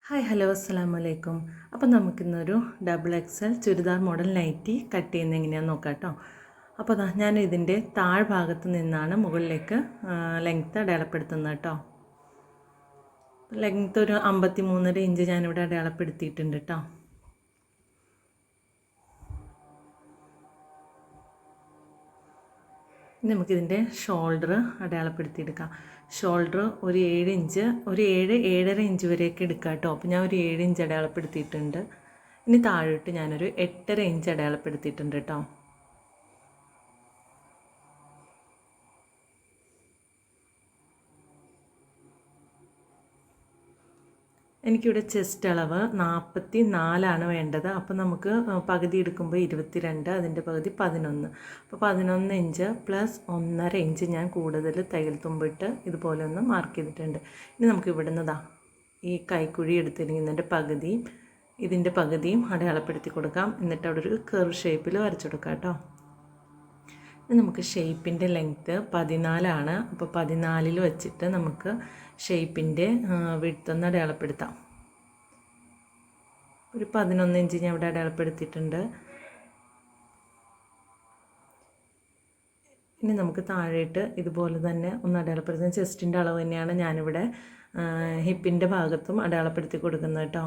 Hi hello അസ്സലാമലൈക്കും. അപ്പോൾ നമുക്കിന്നൊരു double XL churidar model nightie cut ചെയ്യുന്നത് എങ്ങനെയാണെന്ന് നോക്കാം കേട്ടോ. അപ്പോൾ അതാ ഞാൻ ഇതിൻ്റെ താഴ്ഭാഗത്ത് നിന്നാണ് മുകളിലേക്ക് ലെങ്ത്ത് അടയാളപ്പെടുത്തുന്നത് കേട്ടോ. ലെങ്ത്ത് ഒരു 53.5 ഇഞ്ച് ഞാനിവിടെ അടയാളപ്പെടുത്തിയിട്ടുണ്ട് കേട്ടോ. നമുക്കിതിൻ്റെ ഷോൾഡർ അടയാളപ്പെടുത്തിയെടുക്കാം. ഷോൾഡർ ഒരു 7 ഇഞ്ച്, ഒരു 7-7.5 ഇഞ്ച് വരെയൊക്കെ എടുക്കാം കേട്ടോ. അപ്പോൾ ഞാൻ ഒരു 7 ഇഞ്ച് അടയാളപ്പെടുത്തിയിട്ടുണ്ട്. ഇനി താഴോട്ട് ഞാനൊരു 8.5 ഇഞ്ച് അടയാളപ്പെടുത്തിയിട്ടുണ്ട് കേട്ടോ. എനിക്കിവിടെ ചെസ്റ്റ് അളവ് 44 വേണ്ടത്. അപ്പോൾ നമുക്ക് പകുതി എടുക്കുമ്പോൾ 22, അതിൻ്റെ പകുതി 11. അപ്പോൾ 11 ഇഞ്ച് പ്ലസ് 1.5 ഇഞ്ച് ഞാൻ കൂടുതൽ തയ്യൽ തുമ്പിട്ട് ഇതുപോലെ ഒന്ന് മാർക്ക് ചെയ്തിട്ടുണ്ട്. ഇനി നമുക്ക് ഇവിടെ നിന്നതാ ഈ കൈക്കുഴി എടുത്തിരിക്കുന്നതിൻ്റെ പകുതിയും ഇതിൻ്റെ പകുതിയും അടയാളപ്പെടുത്തി കൊടുക്കാം. എന്നിട്ട് അവിടെ ഒരു കർവ് ഷേപ്പിൽ വരച്ചു കൊടുക്കാം കേട്ടോ. നമുക്ക് ഷേപ്പിൻ്റെ ലെങ്ത്ത് 14. അപ്പോൾ 14 വെച്ചിട്ട് നമുക്ക് ഷേപ്പിൻ്റെ വിഡ്ത്ത് അടയാളപ്പെടുത്താം. ഒരു 11 ഇഞ്ച് ഞാൻ ഇവിടെ അടയാളപ്പെടുത്തിയിട്ടുണ്ട്. ഇനി നമുക്ക് താഴേട്ട് ഇതുപോലെ തന്നെ ഒന്ന് അടയാളപ്പെടുത്തുന്ന ചെസ്റ്റിൻ്റെ അളവ് തന്നെയാണ് ഞാനിവിടെ ഹിപ്പിൻ്റെ ഭാഗത്തും അടയാളപ്പെടുത്തി കൊടുക്കുന്നത് കേട്ടോ.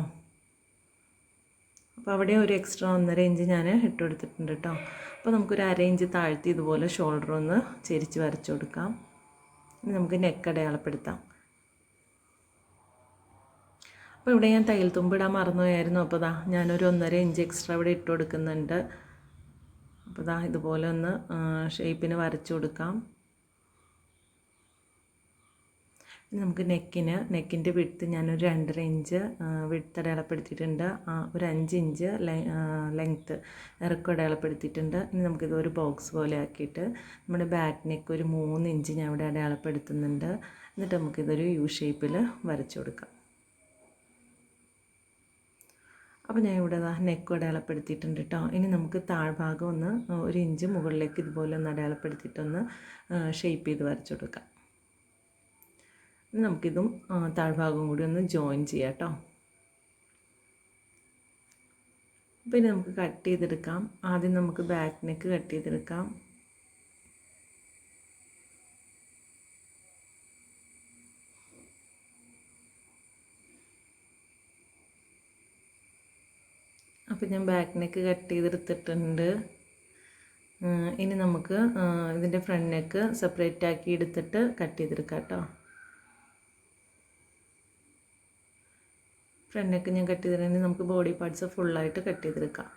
അപ്പോൾ അവിടെ ഒരു എക്സ്ട്രാ 1.5 ഇഞ്ച് ഞാൻ ഇട്ട് കൊടുത്തിട്ടുണ്ട് കേട്ടോ. അപ്പോൾ നമുക്കൊരു 1/2 ഇഞ്ച് താഴ്ത്തി ഇതുപോലെ ഷോൾഡർ ഒന്ന് ചെരിച്ച് വരച്ചു കൊടുക്കാം. ഇനി നമുക്ക് നെക്ക് അടയാളപ്പെടുത്താം. അപ്പോൾ ഇവിടെ ഞാൻ തയ്യൽ തുമ്പിടാൻ മറന്നുപോയായിരുന്നു. അപ്പോൾ ഞാനൊരു 1.5 ഇഞ്ച് എക്സ്ട്രാ ഇവിടെ ഇട്ട് കൊടുക്കുന്നുണ്ട്. അപ്പോൾ ഇതുപോലെ ഒന്ന് ഷേപ്പിന് വരച്ചു കൊടുക്കാം. ഇനി നമുക്ക് നെക്കിൻ്റെ വിഡ്ത്ത് ഞാനൊരു 2.5 ഇഞ്ച് വിഡ്ത്ത് അടയാളപ്പെടുത്തിയിട്ടുണ്ട്. ഒരു 5 ഇഞ്ച് ലെങ്ത്ത് ഇറക്കം അടയാളപ്പെടുത്തിയിട്ടുണ്ട്. ഇനി നമുക്കിത് ഒരു ബോക്സ് പോലെ ആക്കിയിട്ട് നമ്മുടെ ബാക്ക് നെക്ക് ഒരു 3 ഇഞ്ച് ഞാൻ ഇവിടെ അടയാളപ്പെടുത്തുന്നുണ്ട്. എന്നിട്ട് നമുക്കിതൊരു യു ഷേപ്പിൽ വരച്ചു കൊടുക്കാം. അപ്പോൾ ഞാൻ ഇവിടെ നെക്ക് അടയാളപ്പെടുത്തിയിട്ടുണ്ട് കേട്ടോ. ഇനി നമുക്ക് താഴ്ഭാഗം ഒന്ന് 1 ഇഞ്ച് മുകളിലേക്ക് ഇതുപോലെ ഒന്ന് അടയാളപ്പെടുത്തിയിട്ടൊന്ന് ഷേപ്പ് ചെയ്ത് വരച്ചു കൊടുക്കാം. നമുക്കിതും താഴ്ഭാഗവും കൂടി ഒന്ന് ജോയിൻ ചെയ്യാം കേട്ടോ. പിന്നെ നമുക്ക് കട്ട് ചെയ്തെടുക്കാം. ആദ്യം നമുക്ക് ബാക്ക് നെക്ക് കട്ട് ചെയ്തെടുക്കാം. അപ്പോൾ ഞാൻ ബാക്ക് നെക്ക് കട്ട് ചെയ്തെടുത്തിട്ടുണ്ട്. ഇനി നമുക്ക് ഇതിൻ്റെ ഫ്രണ്ട് നെക്ക് സെപ്പറേറ്റ് ആക്കി എടുത്തിട്ട് കട്ട് ചെയ്തെടുക്കാം കേട്ടോ. ഫ്രണ്ട് നെക്ക് ഞാൻ കട്ട് ചെയ്തിട്ടുണ്ടെങ്കിൽ നമുക്ക് ബോഡി പാർട്സ് ഫുള്ളായിട്ട് കട്ട് ചെയ്തെടുക്കാം.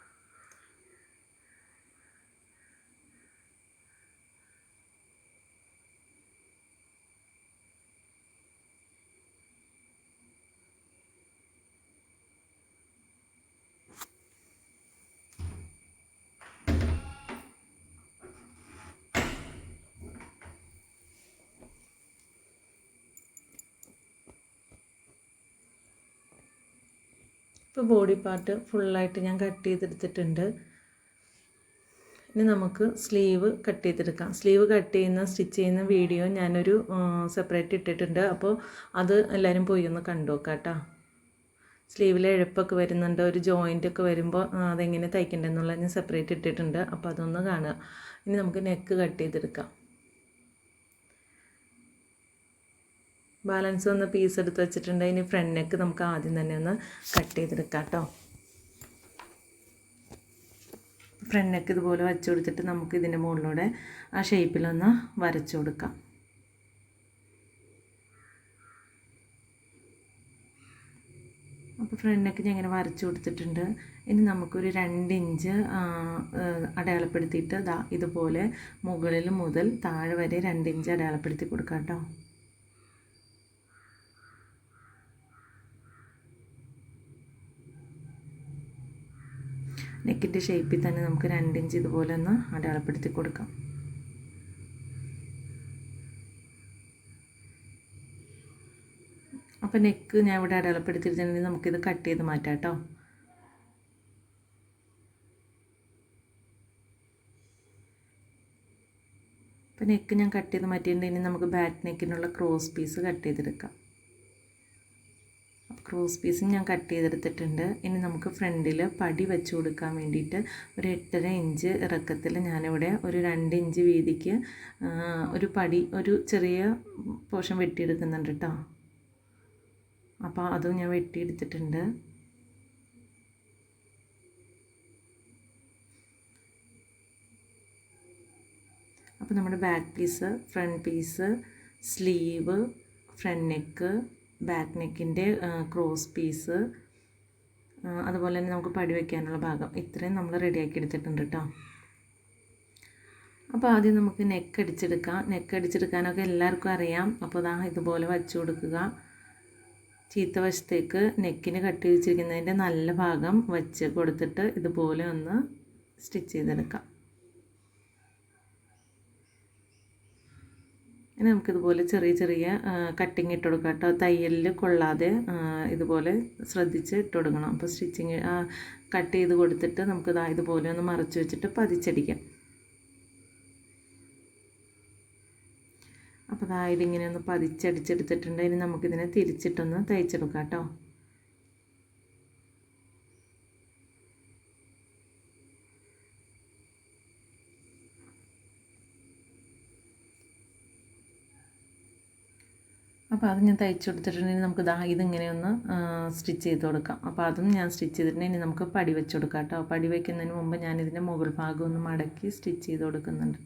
ഇപ്പോൾ ബോഡി പാർട്ട് ഫുള്ളായിട്ട് ഞാൻ കട്ട് ചെയ്തെടുത്തിട്ടുണ്ട്. ഇനി നമുക്ക് സ്ലീവ് കട്ട് ചെയ്തെടുക്കാം. സ്ലീവ് കട്ട് ചെയ്യുന്ന സ്റ്റിച്ച് ചെയ്യുന്ന വീഡിയോ ഞാനൊരു സെപ്പറേറ്റ് ഇട്ടിട്ടുണ്ട്. അപ്പോൾ അത് എല്ലാവരും പോയി ഒന്ന് കണ്ടു നോക്കാം കേട്ടോ. സ്ലീവിൽ എഴുപ്പൊക്കെ വരുന്നുണ്ട്, ഒരു ജോയിൻ്റൊക്കെ വരുമ്പോൾ അതെങ്ങനെ തയ്ക്കണ്ടെന്നുള്ളത് ഞാൻ സെപ്പറേറ്റ് ഇട്ടിട്ടുണ്ട്. അപ്പോൾ അതൊന്ന് കാണുക. ഇനി നമുക്ക് നെക്ക് കട്ട് ചെയ്തെടുക്കാം. ബാലൻസ് വന്ന പീസ് എടുത്ത് വെച്ചിട്ടുണ്ട്. ഇനി ഫ്രണ്ട് നെക്ക് നമുക്ക് ആദ്യം തന്നെ ഒന്ന് കട്ട് ചെയ്തെടുക്കാം കേട്ടോ. ഫ്രണ്ട് നെക്ക് ഇതുപോലെ വച്ചു കൊടുത്തിട്ട് നമുക്ക് ഇതിൻ്റെ മുകളിലൂടെ ആ ഷേപ്പിലൊന്ന് വരച്ചു കൊടുക്കാം. അപ്പോൾ ഫ്രണ്ട് നെക്ക് ഞാൻ ഇങ്ങനെ വരച്ചു കൊടുത്തിട്ടുണ്ട്. ഇനി നമുക്കൊരു 2 ഇഞ്ച് അടയാളപ്പെടുത്തിയിട്ട് ഇതുപോലെ മുകളിൽ മുതൽ താഴെ വരെ 2 ഇഞ്ച് അടയാളപ്പെടുത്തി കൊടുക്കാം കേട്ടോ. നെക്കിൻ്റെ ഷേപ്പിൽ തന്നെ നമുക്ക് 2 ഇഞ്ച് ഇതുപോലെ ഒന്ന് അടയാളപ്പെടുത്തി കൊടുക്കാം. അപ്പോൾ നെക്ക് ഞാൻ ഇവിടെ അടയാളപ്പെടുത്തിയിട്ടുണ്ടെങ്കിൽ നമുക്കിത് കട്ട് ചെയ്ത് മാറ്റാം കേട്ടോ. അപ്പോൾ നെക്ക് ഞാൻ കട്ട് ചെയ്ത് മാറ്റിയിട്ടുണ്ടെങ്കിൽ നമുക്ക് ബാക്ക് നെക്കിനുള്ള ക്രോസ് പീസ് കട്ട് ചെയ്തെടുക്കാം. ക്രോസ് പീസും ഞാൻ കട്ട് ചെയ്തെടുത്തിട്ടുണ്ട്. ഇനി നമുക്ക് ഫ്രണ്ടിൽ പടി വെച്ച് കൊടുക്കാൻ വേണ്ടിയിട്ട് ഒരു 8.5 ഇഞ്ച് ഇറക്കത്തിൽ ഞാനിവിടെ ഒരു 2 ഇഞ്ച് വീതിക്ക് ഒരു പടി, ഒരു ചെറിയ പോർഷൻ വെട്ടിയെടുക്കുന്നുണ്ട് കേട്ടോ. അപ്പോൾ അതും ഞാൻ വെട്ടിയെടുത്തിട്ടുണ്ട്. അപ്പോൾ നമ്മുടെ back piece, front piece, sleeve, front neck, back നെക്കിൻ്റെ ക്രോസ് പീസ്, അതുപോലെ തന്നെ നമുക്ക് പടി വയ്ക്കാനുള്ള ഭാഗം, ഇത്രയും നമ്മൾ റെഡിയാക്കി എടുത്തിട്ടുണ്ട് കേട്ടോ. അപ്പോൾ ആദ്യം നമുക്ക് നെക്ക് അടിച്ചെടുക്കാം. നെക്ക് അടിച്ചെടുക്കാനൊക്കെ എല്ലാവർക്കും അറിയാം. അപ്പോൾ ദാ ഇതുപോലെ വച്ചു കൊടുക്കുക. ചീത്ത വശത്തേക്ക് നെക്കിന് കട്ട് വെച്ചിരിക്കുന്നതിൻ്റെ നല്ല ഭാഗം വച്ച് കൊടുത്തിട്ട് ഇതുപോലെ ഒന്ന് സ്റ്റിച്ച് ചെയ്തെടുക്കാം. ഇനി നമുക്കിതുപോലെ ചെറിയ ചെറിയ കട്ടിങ് ഇട്ട് കൊടുക്കാം കേട്ടോ. തയ്യലിൽ കൊള്ളാതെ ഇതുപോലെ ശ്രദ്ധിച്ച് ഇട്ട് കൊടുക്കണം. അപ്പോൾ സ്റ്റിച്ചിങ് കട്ട് ചെയ്ത് കൊടുത്തിട്ട് നമുക്ക് ഇതുപോലെ ഒന്ന് മറച്ച് വെച്ചിട്ട് പതിച്ചടിക്കാം. അപ്പോൾ ഇതിങ്ങനെ ഒന്ന് പതിച്ചടിച്ചെടുത്തിട്ടുണ്ട്. ഇനി നമുക്കിതിനെ തിരിച്ചിട്ടൊന്ന് തയ്ച്ചെടുക്കാം കേട്ടോ. അപ്പോൾ അത് ഞാൻ തയ്ച്ചു കൊടുത്തിട്ടുണ്ടെങ്കിൽ നമുക്ക് ഇതിങ്ങനെ ഒന്ന് സ്റ്റിച്ച് ചെയ്ത് കൊടുക്കാം. അപ്പോൾ അതും ഞാൻ സ്റ്റിച്ച് ചെയ്തിട്ടുണ്ടെങ്കിൽ ഇനി നമുക്ക് പടി വെച്ച് കൊടുക്കാം കേട്ടോ. പടി വയ്ക്കുന്നതിന് മുമ്പ് ഞാനിതിൻ്റെ മുകൾ ഭാഗം ഒന്ന് മടക്കി സ്റ്റിച്ച് ചെയ്ത് കൊടുക്കുന്നുണ്ട്.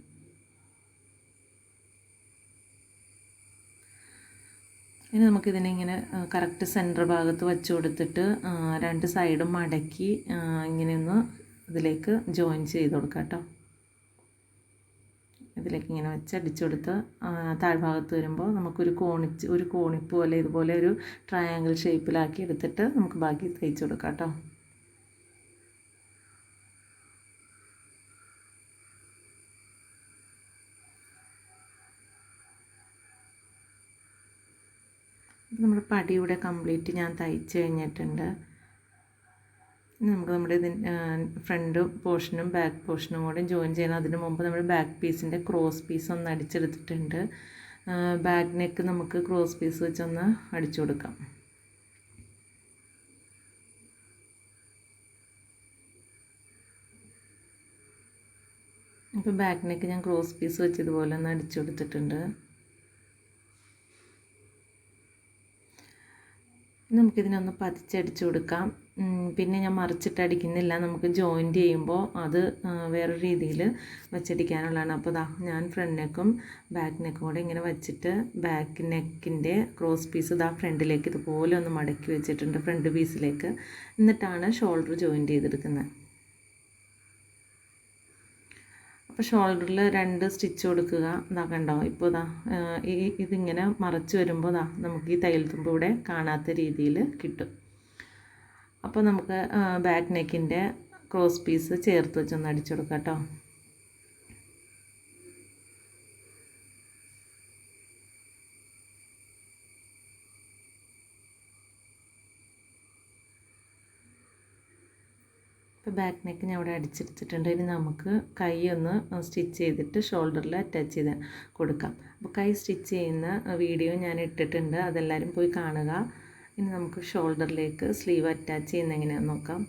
ഇനി നമുക്കിതിനെ ഇങ്ങനെ കറക്റ്റ് സെൻറ്റർ ഭാഗത്ത് വെച്ച് കൊടുത്തിട്ട് 2 സൈഡും മടക്കി ഇങ്ങനെയൊന്ന് ഇതിലേക്ക് ജോയിൻ ചെയ്ത് കൊടുക്കാം കേട്ടോ. ഇതിലേക്ക് ഇങ്ങനെ വെച്ച് അടിച്ചു കൊടുത്ത് താഴ്ഭാഗത്ത് വരുമ്പോൾ നമുക്കൊരു കോണിപ്പ് പോലെ ഇതുപോലെ ഒരു ട്രയാങ്കിൾ ഷേപ്പിലാക്കി എടുത്തിട്ട് നമുക്ക് ബാക്കി തയ്ച്ചു കൊടുക്കാം കേട്ടോ. നമ്മുടെ പടി ഇവിടെ കംപ്ലീറ്റ് ഞാൻ തയ്ച്ച് കഴിഞ്ഞിട്ടുണ്ട്. ഇനി നമുക്ക് നമ്മുടെ ഫ്രണ്ട് പോർഷനും ബാക്ക് പോർഷനും കൂടെ ജോയിൻ ചെയ്യണം. അതിന് മുമ്പ് നമ്മൾ ബാക്ക് പീസിൻ്റെ ക്രോസ് പീസ് ഒന്ന് അടിച്ചെടുത്തിട്ടുണ്ട്. ബാക്ക് നെക്ക് നമുക്ക് ക്രോസ് പീസ് വെച്ചൊന്ന് അടിച്ചു കൊടുക്കാം. അപ്പോൾ ബാക്ക് നെക്ക് ഞാൻ ക്രോസ് പീസ് വെച്ച് ഇതുപോലെ ഒന്ന് അടിച്ചു കൊടുത്തിട്ടുണ്ട്. നമുക്കിതിനൊന്ന് പതിച്ചടിച്ചു കൊടുക്കാം. പിന്നെ ഞാൻ മറിച്ചിട്ട് അടിക്കുന്നില്ല. നമുക്ക് ജോയിൻറ്റ് ചെയ്യുമ്പോൾ അത് വേറെ രീതിയിൽ വെച്ചടിക്കാനുള്ളതാണ്. അപ്പോൾ ഞാൻ ഫ്രണ്ട് നെക്കും ബാക്ക് നെക്കും കൂടെ ഇങ്ങനെ വെച്ചിട്ട് ബാക്ക് നെക്കിൻ്റെ ക്രോസ് പീസ് ഫ്രണ്ടിലേക്ക് ഇതുപോലെ ഒന്ന് മടക്കി വെച്ചിട്ടുണ്ട്, ഫ്രണ്ട് പീസിലേക്ക്. എന്നിട്ടാണ് ഷോൾഡർ ജോയിൻറ്റ് ചെയ്തെടുക്കുന്നത്. അപ്പോൾ ഷോൾഡറിൽ 2 സ്റ്റിച്ച് കൊടുക്കുക. കണ്ടോ, ഇപ്പോൾ ഇതിങ്ങനെ മറച്ച് വരുമ്പോൾ നമുക്ക് ഈ തയ്യൽ തുമ്പ് ഇവിടെ കാണാത്ത രീതിയിൽ കിട്ടും. അപ്പോൾ നമുക്ക് ബാക്ക് നെക്കിൻ്റെ ക്രോസ് പീസ് ചേർത്ത് വെച്ചൊന്ന് അടിച്ചു കൊടുക്കാം കേട്ടോ. ഇപ്പോൾ ബാക്ക് നെക്ക് ഞാൻ ഇവിടെ അടിച്ചെടുത്തിട്ടുണ്ട്. ഇനി നമുക്ക് കൈ ഒന്ന് സ്റ്റിച്ച് ചെയ്തിട്ട് ഷോൾഡറിൽ അറ്റാച്ച് ചെയ്ത് കൊടുക്കാം. അപ്പോൾ കൈ സ്റ്റിച്ച് ചെയ്യുന്ന വീഡിയോ ഞാൻ ഇട്ടിട്ടുണ്ട്, അതെല്ലാവരും പോയി കാണുക. ഇനി നമുക്ക് ഷോൾഡറിലേക്ക് സ്ലീവ് അറ്റാച്ച് ചെയ്യുന്ന എങ്ങനെയാണെന്ന് നോക്കാം.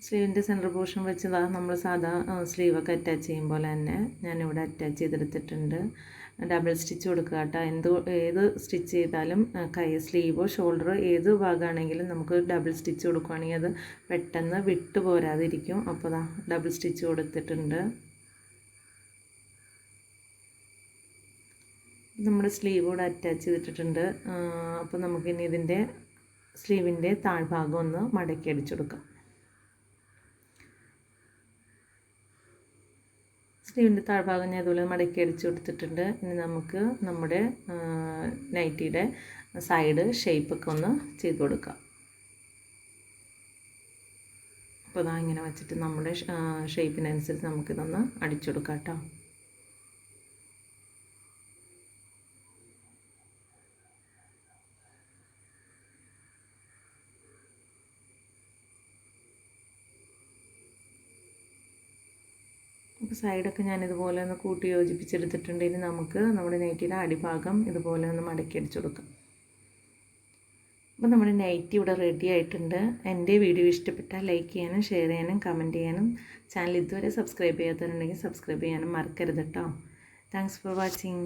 സ്ലീവിൻ്റെ സെൻറ്റർ പോർഷൻ വെച്ച് നമ്മൾ സാധാ സ്ലീവൊക്കെ അറ്റാച്ച് ചെയ്യും പോലെ തന്നെ ഞാനിവിടെ അറ്റാച്ച് ചെയ്തെടുത്തിട്ടുണ്ട്. ഡബിൾ സ്റ്റിച്ച് കൊടുക്കുക കേട്ടോ. ഏത് സ്റ്റിച്ച് ചെയ്താലും കൈ സ്ലീവോ ഷോൾഡറോ ഏത് ഭാഗമാണെങ്കിലും നമുക്ക് ഡബിൾ സ്റ്റിച്ച് കൊടുക്കുകയാണെങ്കിൽ അത് പെട്ടെന്ന് വിട്ടു പോരാതിരിക്കും. അപ്പോൾ ഡബിൾ സ്റ്റിച്ച് കൊടുത്തിട്ടുണ്ട്. നമ്മുടെ സ്ലീവ് കൂടെ അറ്റാച്ച് ചെയ്തിട്ടുണ്ട്. അപ്പോൾ നമുക്കിനി ഇതിൻ്റെ സ്ലീവിൻ്റെ താഴ്ഭാഗം ഒന്ന് മടക്കി അടിച്ചു കൊടുക്കാം. സ്ലീവിൻ്റെ താഴ്ഭാഗം ഞാൻ ഇതുപോലെ മടക്കി അടിച്ചു കൊടുത്തിട്ടുണ്ട്. ഇനി നമുക്ക് നമ്മുടെ നൈറ്റിയുടെ സൈഡ് ഷേപ്പൊക്കെ ഒന്ന് ചെയ്ത് കൊടുക്കാം. അപ്പോൾ ഇങ്ങനെ വെച്ചിട്ട് നമ്മുടെ ഷേപ്പിനനുസരിച്ച് നമുക്കിതൊന്ന് അടിച്ചു കൊടുക്കാം കേട്ടോ. അപ്പോൾ സൈഡൊക്കെ ഞാനിതുപോലെ ഒന്ന് കൂട്ടി യോജിപ്പിച്ചെടുത്തിട്ടുണ്ട്. ഇനി നമുക്ക് നമ്മുടെ നൈറ്റിയുടെ അടിഭാഗം ഇതുപോലെ ഒന്ന് മടക്കി അടിച്ചു കൊടുക്കാം. അപ്പോൾ നമ്മുടെ നൈറ്റി ഇവിടെ റെഡി ആയിട്ടുണ്ട്. എൻ്റെ വീഡിയോ ഇഷ്ടപ്പെട്ടാൽ ലൈക്ക് ചെയ്യാനും ഷെയർ ചെയ്യാനും കമൻറ്റ് ചെയ്യാനും ചാനൽ ഇതുവരെ സബ്സ്ക്രൈബ് ചെയ്യാത്തവരുണ്ടെങ്കിൽ സബ്സ്ക്രൈബ് ചെയ്യാനും മറക്കരുത് കേട്ടോ. Thanks for watching.